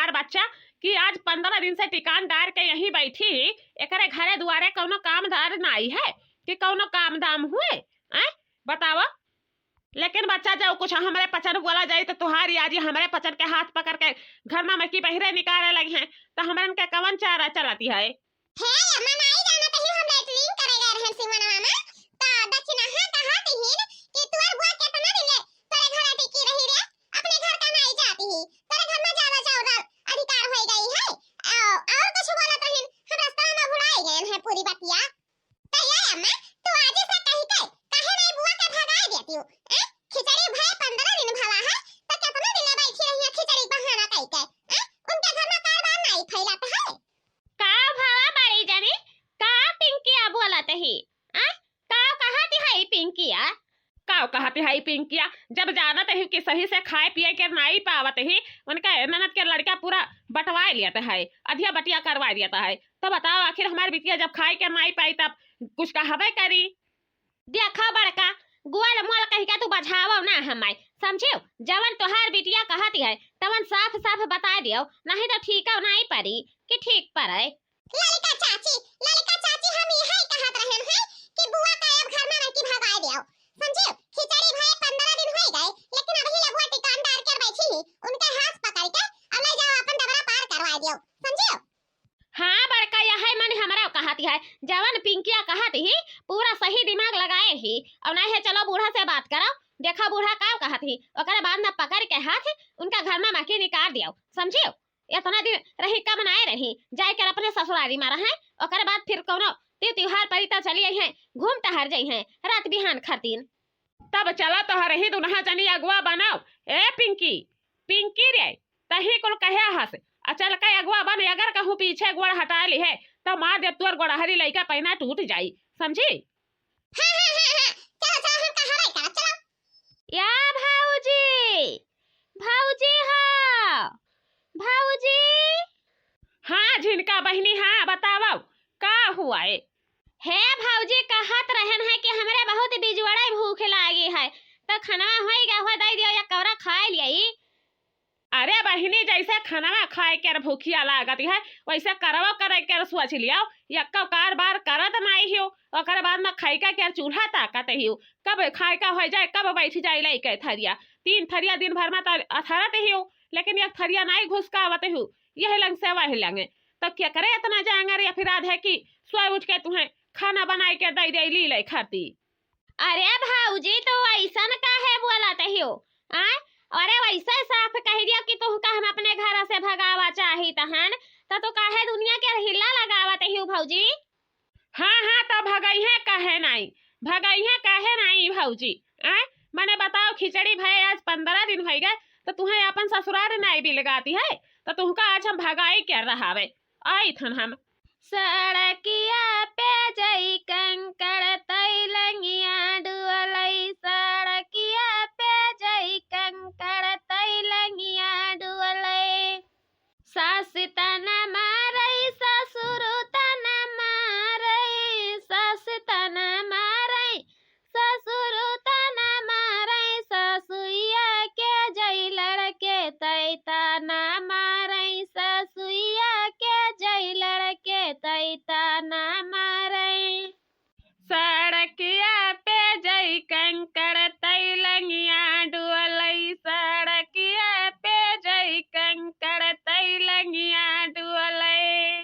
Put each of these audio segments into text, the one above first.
हमार बच्चा कि आज 15 दिन से टिकान डार के यहीं बैठी ही, एकरे घरे दुआरे कौनो काम दार नहीं है कि कौनो काम दाम हुए बतावा। लेकिन बच्चा जब कुछ हमारे पचन बोला जाए तो तुहारी आजी हमारे पचन के हाथ पकड़ के घर में मक्की बहिरे निकाले लगी हैं, तो हमारे के कवन चारा चलाती है। कहते है पिंकिया जब जानत है कि सही से खाए पिए के नहीं पावत ही, उनका ननद के लड़का पूरा बंटवा लिया है, अधिया बटिया करवा दिया है। तो बताओ आखिर हमारी बिटिया जब खाए के नहीं पाई तब कुछ कहबे करी। देखा बड़का गुआल मोल कही का तू बझावो ना हमाय, समझियो जवन तोहार बिटिया कहती है तवन साफ साफ बता दियो, नहीं तो ठीक है नहीं पड़ी कि ठीक पर है। ललिका चाची हम यही कहत रहन है कि बुआ का अब घर में नहीं भगाए दियो, समझियो खिचड़ी भाई 15 दिन हो गए लेकिन अभी लगवा टिकानदार कर बैठी ही, उनके हाथ पकड़ के अब ले जाओ अपन डबरा पार करवा दियो, समझियो। हां बड़का यह मन हमरा कहती है, जवन पिंकिया कहती ही पूरा सही दिमाग लगाए ही, और नहीं है चलो बूढ़ा से बात करो, देखा बूढ़ा का कहती ओकरे बाद में पकड़ के हाथ उनका घर में मक्की निकाल दियो, समझियो। इतना दिन रही कम नाए रही जाए कर अपने ससुरारी में रहे, ओकरे बाद फिर कोनो त्योहार परिता चली हैं घूम टहर जाई हैं रात बिहान खातीन, तब चला तो रही दुनहा जनी अगुआ बनाओ। ए पिंकी रे तही कुल कहे हस अचल के अगुआ बन, अगर कहूँ पीछे गोड़ हटा ली है तो मार दे तोर गोड़हरी लइका पैना टूट जाई, समझी। या भाऊजी हाँ झिनका बहनी हाँ बताओ का हुआ है भाऊजी कहत रहन है कि हमरे बहुत बिजवड़ा भूख लागी है, तो खाना होएगा हो दे दियो या कौरा खा लिया। अरे बहनी जैसे खाना खाए के भूखिया लागत है वैसे करवो करे के सोच लियो, या कार बार करत नहीं हो ओकर बाद में खाई का के चूल्हा ताकत ही हो, कब खाए का हो जाए कब बैठ जाए लइके थरिया, 3 थरिया दिन भर में तो अथरत ही हो, लेकिन एक थरिया नहीं घुसकावत हो, यह लंग से वह लंगे तो क्या करे इतना जाएंगे, या फिर आधे की सोए उठ के तुम्हें खाना बनाए के दे दे ली ले खाती। अरे भाऊजी तो ऐसा न काहे बोलत हो अरे वैसे साफ कह दिया कि तू का हम अपने घर से भगावा चाही तहन तो काहे दुनिया के हिला लगावत हो भाऊजी। हाँ तो भगई है कहे नहीं भाऊजी मैंने बताओ खिचड़ी भाई आज 15 दिन हो गए तो तुम्हें अपन ससुराल नहीं भी लगाती है, तो तुमका आज हम भगाई क्या रहावे आई थन हम। सड़किया पे जई कंकड़ तैलंगिया डुअलई, सड़किया पे जई कंकड़ तैलंगिया डुअलई, सास तना मारई ससुर तना मारई, सास तना मारई ससुर तना मारई, ससुइया के जई लड़के तई तना मारई, ससुइया के जई लड़के तई तना मारई, सड़किया पे जई कंकड़ तैलंगिया डुअलई, सड़किया पे जई कंकड़ तैलंगिया डुअलई,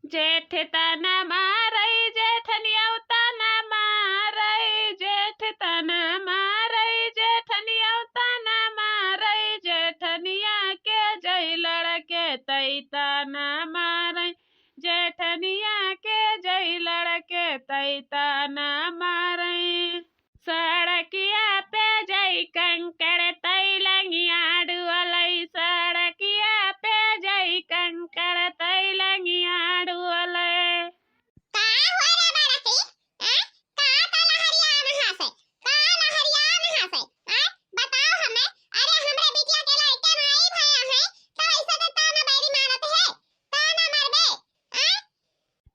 जेठ तना मारई जेठनिया तना मारई, जेठ तना मारई जेठनिया तना मारई, जेठनिया के जई लड़के तई तना मारई, जेठनिया के जई लड़के तई तना मारई, सड़किया पे जई कंकड़ तैलंगिया डुअलई, सड़किया पे जई कंकड़ तैलंगिया डुअलई।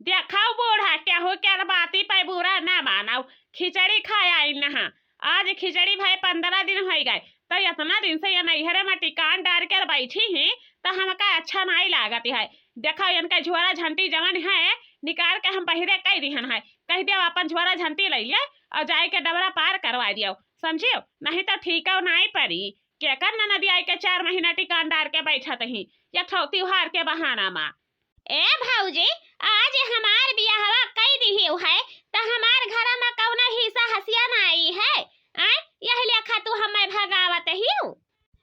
देखाओ बूढ़ा क्या हो क्या बाती पे बुरा ना मानाओ, खिचड़ी खाया नहा आज खिचड़ी भाई 15 दिन हो गए, तो इतना दिन से ये नैहरे में टिकान डाल कर बैठी ही तो हमका अच्छा नहीं लागत है। देखो इनका झोरा झंटी जवन है निकाल के हम पहिरे कह दिहन है, कह दियो अपन झोरा झंटी ले लिया और जाए के डबरा पार करवा दियो, समझियो, नहीं तो ठीक है नहीं पड़ी के कर न नदी आई के 4 महीना टिकान डार के बैठत ही या त्योहार के बहाना मा। ए भौजी आज हमार बियाहवा कई दिहियो है तो हमार घर में कौना हिस्सा हसिया ना आई है आ यह लेखा तू हमें भगावत हियो।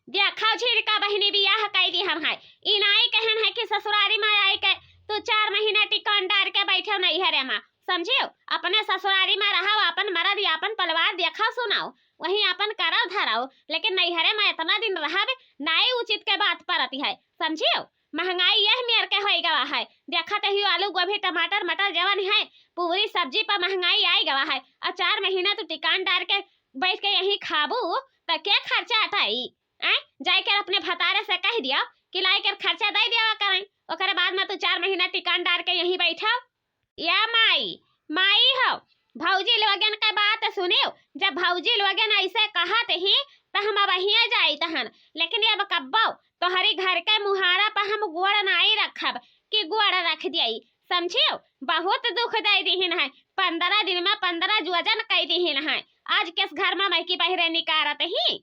देखा झिड़का बहनी बियाह कई दी हम है ई नाई कहन है कि ससुरारी में आई के तू 4 महीना टिकान डार के बैठो नहीं हरे मां, समझियो, अपने ससुरारी में रहो, अपन मरद या अपन परिवार देखा सुनाओ, वहीं अपन कराओ धराओ, लेकिन नहीं हरे मैं इतना दिन रहब नाई उचित के बात परती है, समझियो। महंगाई यह मेर के होई गवा है, देखा तो ही आलू गोभी टमाटर मटर जवन है पूरी सब्जी पर महंगाई आई गवा है और 4 महीना तो टिकान डार के बैठ के यही खाबू तो क्या खर्चा हटाई जाए कर अपने भतारे से कह दिया कि लाई कर खर्चा दे दिया करें, ओकरे बाद में तू 4 महीना टिकान डार के यहीं बैठा या माई हो। भौजी लोगन के बात सुनियो, जब भौजी लोगन ऐसे कहत ही तो हम अब हिया जाई तहन, लेकिन अब कब्बो तो हरी घर के मुहारा पर हम गोड़ नहीं रखब कि गोड़ रख दियाई, समझियो। बहुत दुख दे दिहिन है, 15 दिन में 15 जोजन कह दिहिन है, आज किस घर में मैकी बहरे निकारत ही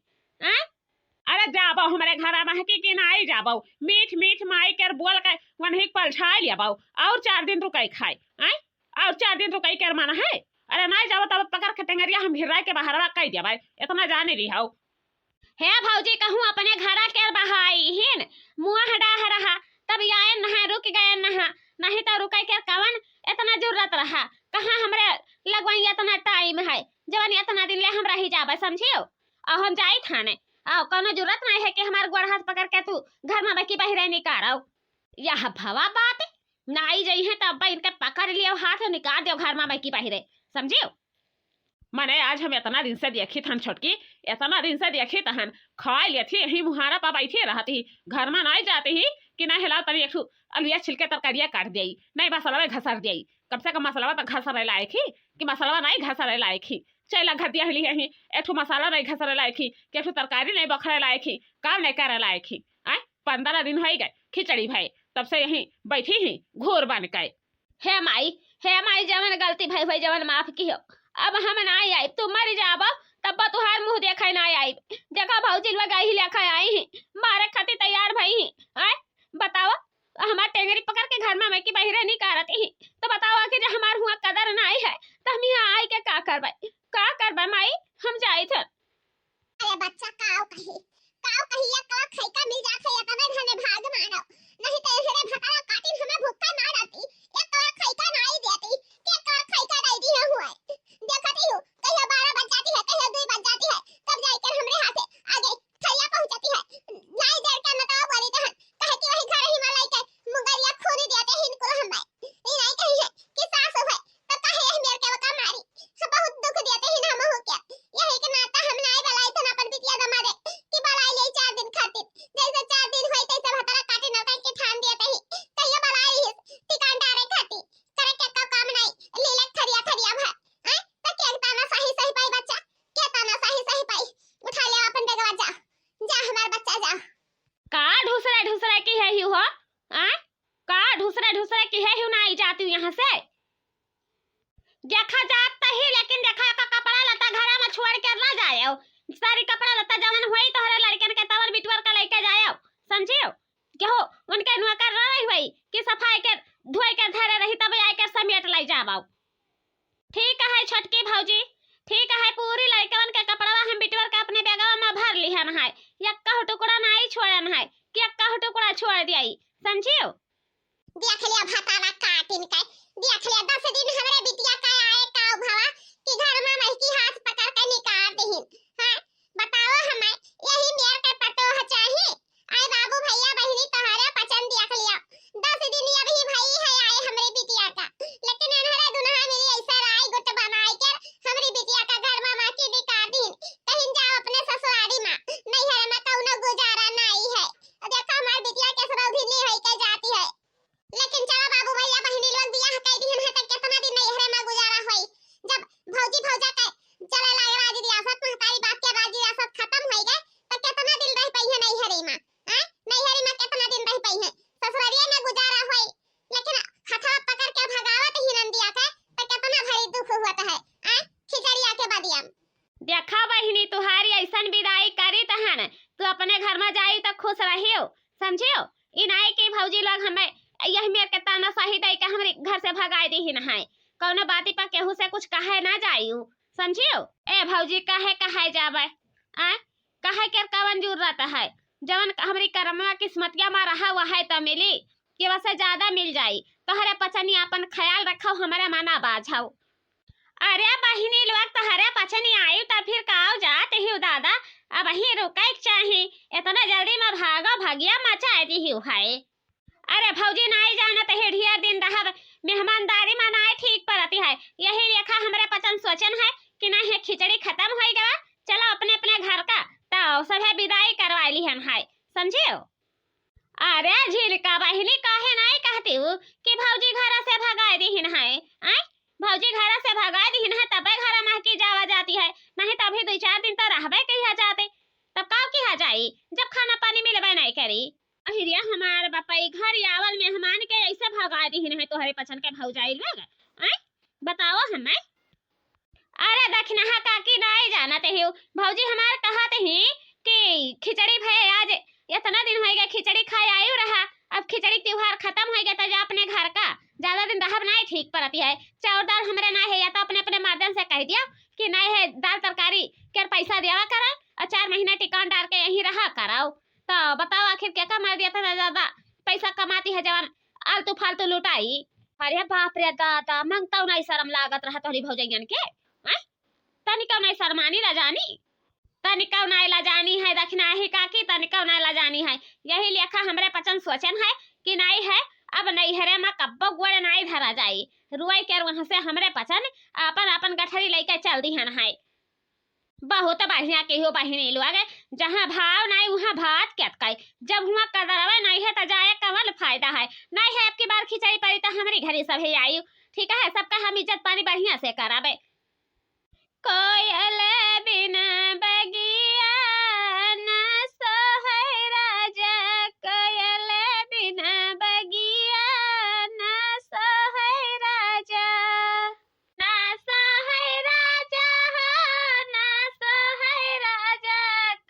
अरे जाबो हमारे घर में कि नहीं जाबो, मीठ मीठ माई कर बोल के वहीं पलछा लिया बाऊ और 4 दिन रुकाई खाए और 4 दिन रुकाई कर माना है। अरे नहीं जाओ तब पकड़ के टेंगरिया हम भिरा के बाहरवा कह दिया भाई, इतना जाने रही हो। हे भौजी कहूँ अपने घरा के बहाई हिन मुँह डाह रहा तब आए नहा रुक गए नहा, नहीं तो रुकाई के कवन इतना जरूरत रहा, कहाँ हमरे लगवाई इतना टाइम है जवन इतना दिन ले हम रही जाबे, समझियो। और हम जाई थाने आओ कोनो जरूरत नहीं है कि हमार गोड़ हाथ पकड़ के तू घर में बाकी बहिरे निकालो, यह भवा बात नाई जई है तब इनके पकड़ लियो हाथ निकाल दियो घर में बाकी बहिरे, समझियो। मैंने आज हम इतना दिन से देखी थन छोटकी, इतना दिन से देखी तहन खा लिए थी यही मुहारा पर बैठी रहती, घर में नहीं जाती ही कि नहीं हिलाओ तरी एक अलुआ छिलके तरकारिया काट दी नहीं मसलवा घसर दी, कम से कम मसलवा तो घसर लायक ही कि मसलवा नहीं घसर लायक ही, चला घदिया हिली ही एक मसाला नहीं घसर लायक ही कि एक तरकारी नहीं बखरे लायक ही, काम नहीं करे लायक ही। 15 दिन हो गए खिचड़ी भाई तब से यही बैठी ही घोर बन गए। हे माई जवन गलती भाई भाई जवन माफ की हो, अब हम नहीं आई, तुम मर जाबो तब तुहार मुंह देखा नहीं आई, देखा भौजी लोग ही लेखा आई ही मारे खातिर तैयार भई ही बताओ हमार टेंगरी पकड़ के घर में मैकी बहिरे नहीं करत ही तो बताओ कि जो हमार हुआ कदर नहीं है तो हम यहाँ आई के का करबे माई, हम जाई थे। अरे बच्चा काव कही या का खाई का मिल जात है तने धने भाग मानो, नहीं तो हेरे भतारा काटिन हमें भूखा ना रहती, एक तो खाई का नहीं देती के का खाई का दे दी है हुआ देखती हूं कहिया 12 बज जाती है कहिया 2 बज जाती है तब जाकर हमरे हाथ से आगे थैया पहुंचती है, नहीं देर का बताओ बड़ी दहन कहे कि वही घर हिमालय के मुंगरिया खोने देते हैं इनको हम भाई ये नहीं कही है कि सास है तो कहे है मेरे के वका मारी सब बहुत दुख देते हैं हम हो क्या यही के नाता हम नहीं बलाई तो अपन बिटिया दमा दे कि बलाई ले 4 दिन खातिर जैसे 4 दिन होई तैसे भतरा काटे न काट के ठान देते ही कहिया बलाई टिकान डारे खाती करे के काम नहीं लीले खरिया भा तो के ताना सही पाई बच्चा के ताना सही पाई उठा ले अपन बेगवा जा हमार बच्चा जा का ढुसरा की है हो का ढुसरा की है ना आई जाती हूँ यहाँ से देखा जाता ही, लेकिन देखा का कपड़ा लता घर में छोड़ के ना जाए, सारी कपड़ा लता जवन हुई तो हरे लड़कन के तवर बिटवर का लेके जाए, समझियो। क्यों उनके नौकर रही हुई कि सफाई के धोई के धरे रही तब आकर समेट ले जाओ। ठीक है छोटकी भौजी, ठीक है, पूरी लड़कन के कपड़ा हम बिटवर के अपने बैगवा में भर लिहन है, यक्का टुकड़ा नहीं छोड़न है कि यक्का टुकड़ा छोड़ दियाई, समझियो। देख लिया भतारा काटिन के देख लिया 10 दिन हमरे बिटिया का आए का भवा कि घर में महकी हाथ पकड़ के निकाल देहिन बताओ हमें यही मेर के पतो ह चाहिए आए बाबू भैया बहिनी तोहरे पसंद देख लिया 10 दिन अभी भाई है आए हमरे बिटिया का, लेकिन अनहरा दुनहा मेरी ऐसा राय गुट बनाई के हमरी बिटिया का घर में महकी निकाल देहिन कहीं जाओ अपने ससुराली में नहीं है में कौनो गुजारा नहीं है, देखो हमार बिटिया के सरौधिनी होई के जाती है, लेकिन चलो बाबू भैया बहिनी लोग बियाह कई दिन है तक कितना दिन नहीं हरे में गुजारा होई, जब भौजी भौजा के चले लाए राज रियासत महतारी बात के राज रियासत खत्म हो गए तो कितना दिन रह पई है नहीं हरे में नहीं हरे में कितना दिन इनाई के भौजी लोग हमें यही मेरे के ताना सही दे के हमारे घर से भगाई दी न है। कौनो बाती पर केहू से कुछ कहे ना जायू, समझियो। ए भौजी कहे जावे आ कहे के कवन जरूरत है, जवन हमारी कर्मवा किस्मतिया में रहा हुआ है तो मिली कि वैसे ज्यादा मिल जाई। तोहरे पचनी अपन ख्याल रखो, हमारे माना बाझाओ। अरे बहिनी लोग तोहरे पचनी आयु तो फिर काओ जात ही दादा, अब ही रुके चाहे इतना जल्दी में भागो भगिया मचा दी ही है। अरे भौजी नहीं जाना तो ढेर दिन रहा मेहमानदारी मनाए ठीक पड़ती है। यही लेखा हमारे पचन सोचन है कि नहीं खिचड़ी खत्म हो गया, चलो अपने अपने घर का तो सब विदाई करवा ली हम है, समझियो। अरे झिलका बहिनी काहे नहीं कहती हूँ कि भौजी घर से भगा दीहिन है। भौजी घर से भगा दीहिन है तबे घर में की जावा जाती है, नहीं तभी 2-4 दिन तो रहबे कहिया जाते, तब का किया जाई जब खाना पानी मिलबे नहीं करी। अहिरिया हमार बापाई घर आवल मेहमान के ऐसे भगा दीहिन है तोहरे पछन के भौजाई लोग, बताओ हमें। अरे दखना काकी नहीं जानत है भौजी हमार कहत ही कि खिचड़ी भे आज इतना दिन हो गया खिचड़ी खाए आयु रहा, अब खिचड़ी त्योहार खत्म हो गया तो जा अपने घर का ज्यादा दिन रहब नहीं ठीक पड़ती है। चाउर दाल हमरे ना है या तो अपने अपने माध्यम से कह दिया कि नहीं है दाल तरकारी के पैसा देवा करा और 4 महीना टिकान डाल के यही रहा कराओ। तो बताओ आखिर क्या कमा दिया था ज्यादा पैसा कमाती है जवान आलतू फालतू लुटाई। अरे बाप रे दादा मंगता नहीं शर्म लागत रहा तोहरी भौजैयन के, तनिका नहीं शर्मानी ला जानी, तनिका नहीं ला जानी है दखना ही काकी, तनिका नहीं ला जानी है। यही लेखा हमरे पचन सोचन है कि नहीं है अब नैहरे में कब्बो गोड़ नहीं धरा जाई, रुआई कर वहां से हमरे पचन अपन अपन गठरी लेके चल दी है। बहुत बढ़िया के हो बहिनी लोग, जहाँ भाव नहीं वहाँ भात कतकाई, जब हुआ कदरवे नहीं है तो जाए कवल फायदा है। नहीं है अब की बार खिचड़ी पड़ी तो हमारी घरी सब है आयु, ठीक है सबका हम इज्जत पानी बढ़िया से करावे। कोयल बिना बगिया न सोहै राजा, कोयल बिना बगिया न सोहै राजा, न सोहै राजा हो न सोहै राजा,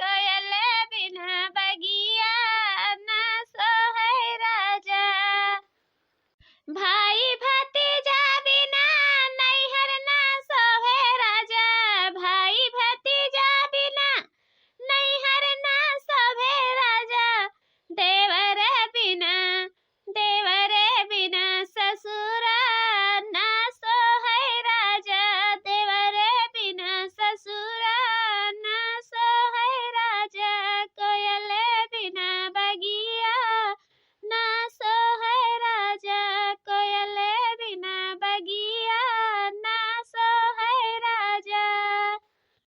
कोयल बिना बगिया न सोहै राजा। भाई भतीजा बिना नैहर न सोहे राजा, भाई भतीजा बिना नैहर न सोहे राजा, देवर बिना ससुरा न सोहे राजा, देवर बिना ससुरा न सोहे राजा, कोयल बिना बगिया न सोहे राजा, कोयल बिना बगिया न सोहे राजा।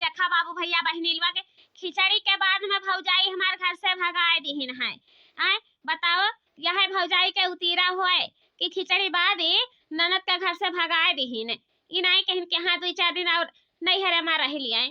देखा बाबू भैया बहनीलवा के खिचड़ी के बाद में भौजाई हमारे घर से भगाए दीहिन है। बताओ यह भौजाई के उतीरा हुए कि खिचड़ी बाद ननद के घर से भगाए दीहिन, इनाई कहिन के हाँ 2-4 दिन और नैहरे में रह लिया।